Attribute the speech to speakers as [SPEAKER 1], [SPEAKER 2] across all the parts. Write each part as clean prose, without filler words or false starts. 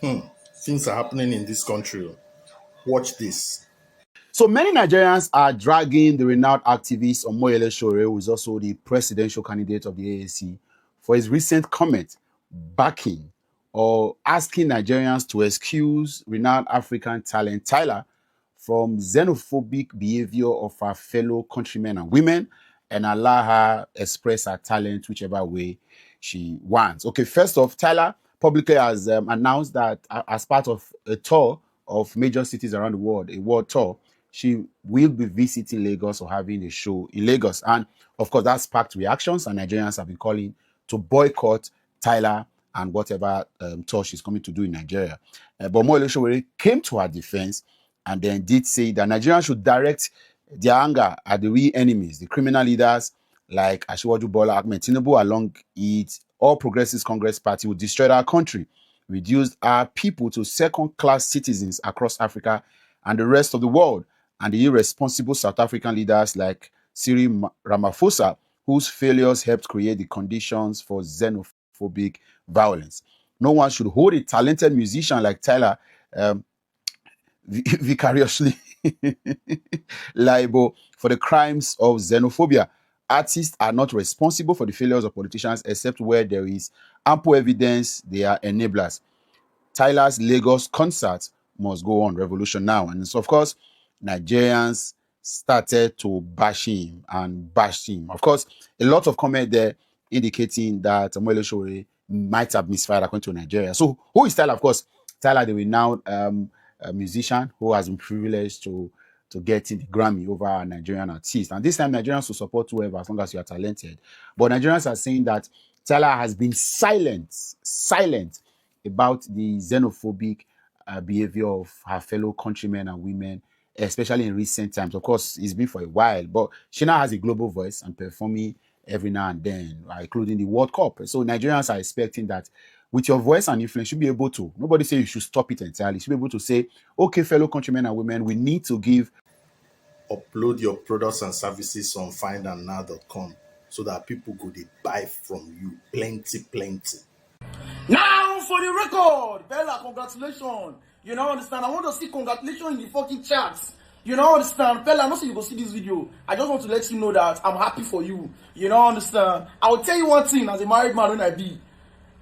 [SPEAKER 1] Hmm. Things are happening in this country. Watch this.
[SPEAKER 2] So many Nigerians are dragging the renowned activist Omoyele Sowore, who is also the presidential candidate of the AAC, for his recent comment backing or asking Nigerians to excuse renowned African talent Tyla from xenophobic behavior of her fellow countrymen and women and allow her express her talent whichever way she wants. Okay, first off, Tyla publicly has announced that as part of a tour of major cities around the world, a world tour, she will be visiting Lagos or having a show in Lagos. And of course, that sparked reactions, and Nigerians have been calling to boycott Tyla and whatever tour she's coming to do in Nigeria. But Moyele Sowore came to her defense and then did say that Nigerians should direct their anger at the real enemies, the criminal leaders like Asiwaju Bola Ahmed Tinubu, along it, All Progressives Congress Party will destroy our country, reduce our people to second-class citizens across Africa and the rest of the world, and the irresponsible South African leaders like Cyril Ramaphosa, whose failures helped create the conditions for xenophobic violence. No one should hold a talented musician like Tyla vicariously liable for the crimes of xenophobia. Artists are not responsible for the failures of politicians except where there is ample evidence they are enablers. Tyla's Lagos concert must go on, revolution now. And so, of course, Nigerians started to bash him and bash him. Of course, a lot of comment there indicating that Omoyele Sowore might have misfired according to Nigeria. So, who is Tyla? Of course, Tyla, the renowned a musician who has been privileged to getting the Grammy over a Nigerian artist. And this time, Nigerians will support whoever as long as you are talented. But Nigerians are saying that Tyla has been silent about the xenophobic behavior of her fellow countrymen and women, especially in recent times. Of course, it's been for a while, but she now has a global voice and performing every now and then, including the World Cup. So Nigerians are expecting that with your voice and influence, you'll be able to. Nobody say you should stop it entirely. You should be able to say, okay, fellow countrymen and women, we need to give.
[SPEAKER 1] Upload your products and services on findandnow.com so that people go they buy from you. Plenty.
[SPEAKER 3] Now for the record, Bella, congratulations. You know, understand? I want to see congratulations in the fucking charts. You know, understand? Bella, I'm not saying you go see this video. I just want to let you know that I'm happy for you. You know, understand? I will tell you one thing as a married man when I be.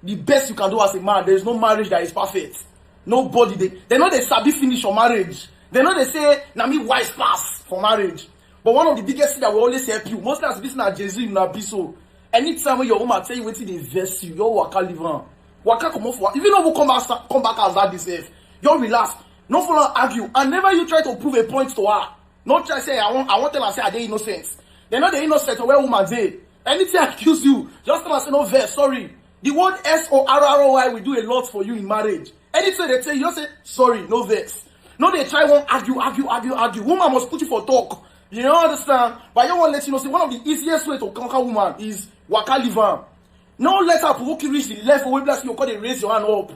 [SPEAKER 3] The best you can do as a man, there is no marriage that is perfect. Nobody, they know they sabi finish your marriage. They know they say, na me wise pass for marriage. But one of the biggest things that will always help you, most as this na Jay-Z, you na be so. Anytime when your woman tell you wetin dey vex you, your waka leave am. Waka come off, even though you come back as that this you relax. No follow argue, and never you try to prove a point to her. Not try say I want tell her say I dey innocent. They know they innocent where woman dey. Anything accuse you, just tell her say no vex, sorry. The word SORROY will do a lot for you in marriage. Anything they tell you, just say sorry, no vex. No, they try one argue. Woman must put you for talk. You know, understand? But I don't want to let you know, say one of the easiest way to conquer woman is waka leave am. No let her provoke you reach the level where you call they raise your hand up.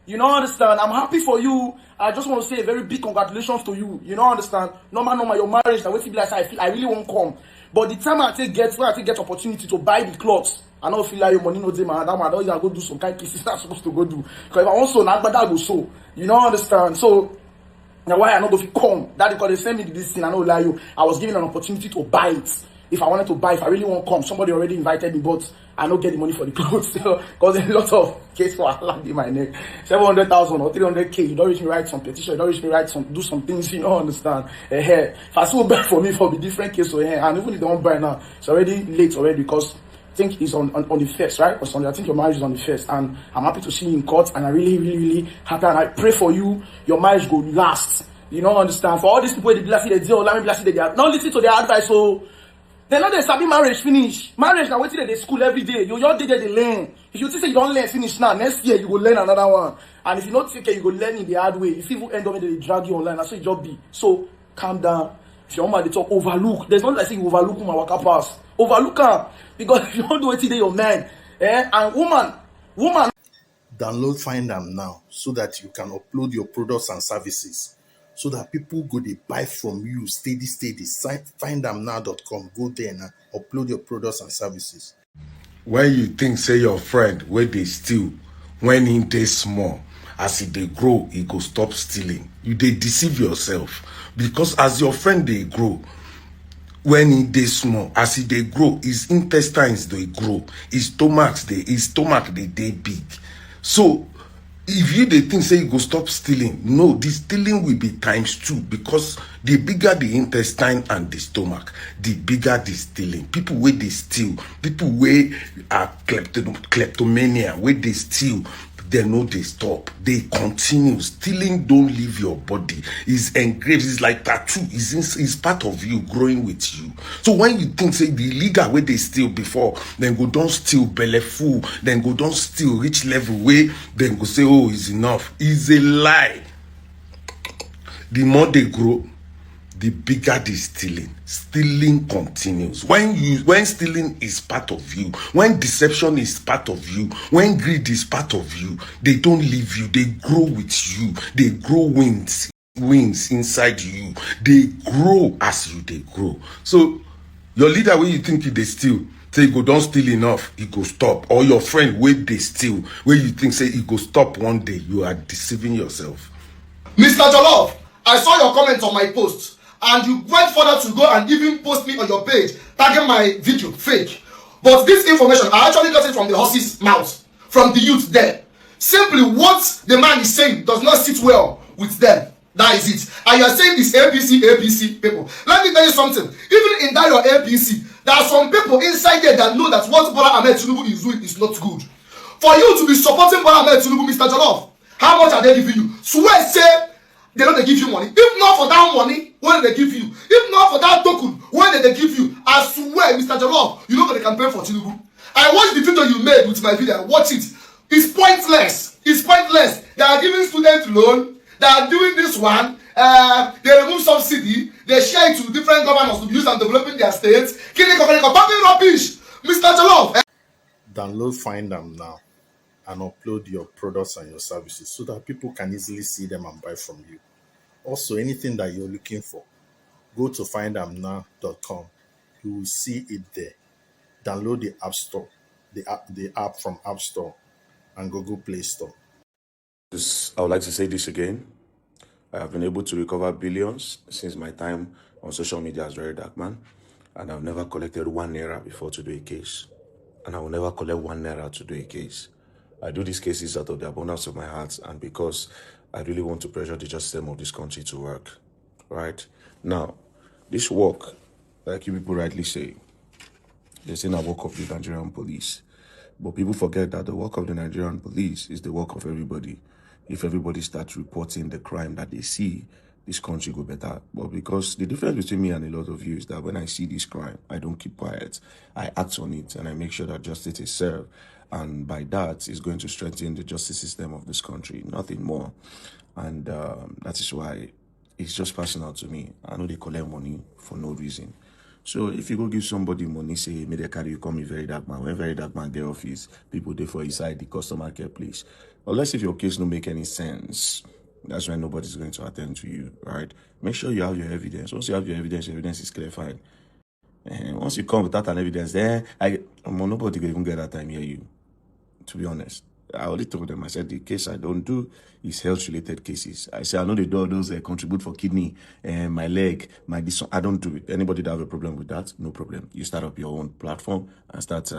[SPEAKER 3] You know, understand? I'm happy for you. I just want to say a very big congratulations to you. You know, understand? Normal, your marriage, the way to be like, I really won't come. But the time I take get opportunity to buy the clothes, I don't feel like your money no dey my hand. I don't go do some kind of pieces I'm supposed to go do. Because if I want so, now but that go so. You know, understand? So now why I not go fit come? That because they send me this thing, I don't lie you. I was given an opportunity to buy it. If I wanted to buy, if I really want to come, somebody already invited me, but I don't get the money for the clothes. Because there's a lot of case for Allah in my neck. 700,000 or 300K. You don't reach me write some petition. You don't reach me write some, do some things. You don't understand. If I still buy for me, for a different case. So and even if they don't buy now, it's already late already because I think it's on the first, right? Or I think your marriage is on the first, and I'm happy to see you in court. And I really happy, and I pray for you. Your marriage go last. You don't understand. For all these people, they bless it, they do, let me bless it, they are not listen to their advice. So they know they sabi marriage finish. Marriage now waiting they school every day. You just did they learn. If you think you don't learn finish now, next year you will learn another one. And if you not take care, you go learn in the hard way. If you end up they drag you online, that's what your job be. So calm down. If your woman they talk overlook, there's not like say you overlook my waka pass. Overlook her because if you don't do it today, your man. And woman.
[SPEAKER 1] Download Find Am now so that you can upload your products and services. So that people go they buy from you steady. Findamnow.com. Go there now, upload your products and services.
[SPEAKER 4] When you think say your friend where they steal when in dey small as they grow, he go stop stealing. You they deceive yourself, because as your friend they grow, when he dey small, as he dey grow, his intestines dey grow, his stomach they dey big. So if you dey think say you go stop stealing, no, the stealing will be ×2, because the bigger the intestine and the stomach, the bigger the stealing. People wey dey steal, people wey are kleptomania, wey dey steal, they know they stop, they continue. Stealing don't leave your body. It's engraved, it's like tattoo, it's part of you, growing with you. So when you think say the illegal way they steal before, then go don't steal belle full, then go don't steal rich level way, then go say, oh, it's enough. It's a lie. The more they grow, the bigger the stealing. Stealing continues. When stealing is part of you, when deception is part of you, when greed is part of you, they don't leave you. They grow with you. They grow wings inside you. They grow as you they grow. So your leader, when you think they steal, say you go don't steal enough, he go stop. Or your friend where they steal, where you think say he go stop one day, you are deceiving yourself.
[SPEAKER 3] Mr. Jollof, I saw your comments on my post, and you went further to go and even post me on your page, tagging my video fake. But this information, I actually got it from the horse's mouth, from the youth there. Simply what the man is saying does not sit well with them. That is it. And you are saying this APC people. Let me tell you something. Even in that your APC, there are some people inside there that know that what Bola Ahmed Tinubu is doing is not good. For you to be supporting Bola Ahmed Tinubu, Mr. Jollof, how much are they giving you? Swear say they don't give you money. If not for that money, what did they give you? If not for that token, what did they give you? I swear, Mr. Jollof, you know that they campaign for Tinubu. I watched the video you made with my video. Watch it. It's pointless. It's pointless. They are giving student loan. They are doing this one. They remove subsidy. They share it to different governors to use and developing their states. Killing talking rubbish. Mr. Jollof.
[SPEAKER 1] Download Find Am now and upload your products and your services so that people can easily see them and buy from you. Also, anything that you're looking for, go to findamnow.com. You will see it there. Download the App Store, the app from App Store and Google Play Store.
[SPEAKER 5] I would like to say this again. I have been able to recover billions since my time on social media as Verydarkman, and I've never collected 1 naira before to do a case. And I will never collect 1 naira to do a case. I do these cases out of the abundance of my heart and because I really want to pressure the justice system of this country to work. Right? Now, this work, like you people rightly say, they say the work of the Nigerian police. But people forget that the work of the Nigerian police is the work of everybody. If everybody starts reporting the crime that they see, this country go better. But because the difference between me and a lot of you is that when I see this crime, I don't keep quiet. I act on it and I make sure that justice is served. And by that, it's going to strengthen the justice system of this country, nothing more. And that is why it's just personal to me. I know they collect money for no reason. So if you go give somebody money, say, may they carry you come in Verydarkman. When Verydarkman get office, people there for inside the customer care place. Unless if your case don't make any sense, that's when nobody's going to attend to you, right? Make sure you have your evidence. Once you have your evidence is clarified. And once you come without an evidence, then nobody will even get that time hear you. To be honest, I already told them, I said, the case I don't do is health-related cases. I said, I know they do those contribute for kidney, my leg, my this. I don't do it. Anybody that have a problem with that, no problem. You start up your own platform and start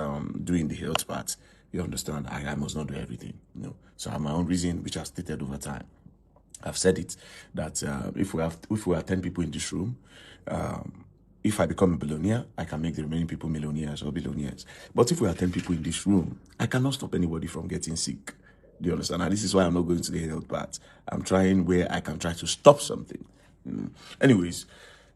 [SPEAKER 5] doing the health part. You understand? I must not do everything. You know? So I have my own reason, which I've stated over time. I've said it, that if we are 10 people in this room, if I become a billionaire, I can make the remaining people millionaires or billionaires. But if we are 10 people in this room, I cannot stop anybody from getting sick. Do you understand? And this is why I'm not going to the health part. I'm trying where I can try to stop something. Anyways,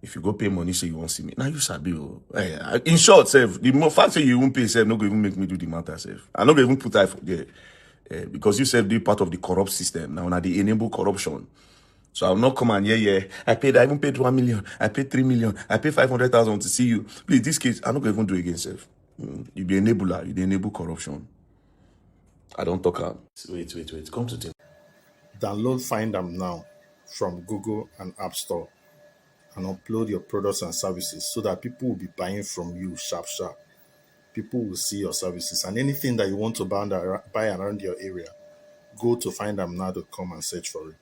[SPEAKER 5] if you go pay money, say you won't see me. Now you sabi. In short, Sef, the fact that you won't pay, Sef, not going to even make me do the matter, Sef. I'm not going to even put that for there. Because you, Sef, do part of the corrupt system. Now, they enable corruption. So I'll not come and I even paid 1 million, I paid 3 million, I paid 500,000 to see you. Please, this case, I'm not going to even do it again, Sef. You be enabler, you enable corruption. I don't talk. Wait. Come to think.
[SPEAKER 1] Download Find Am now from Google and App Store and upload your products and services so that people will be buying from you sharp. People will see your services and anything that you want to buy around your area, Go to findamnow.com and search for it.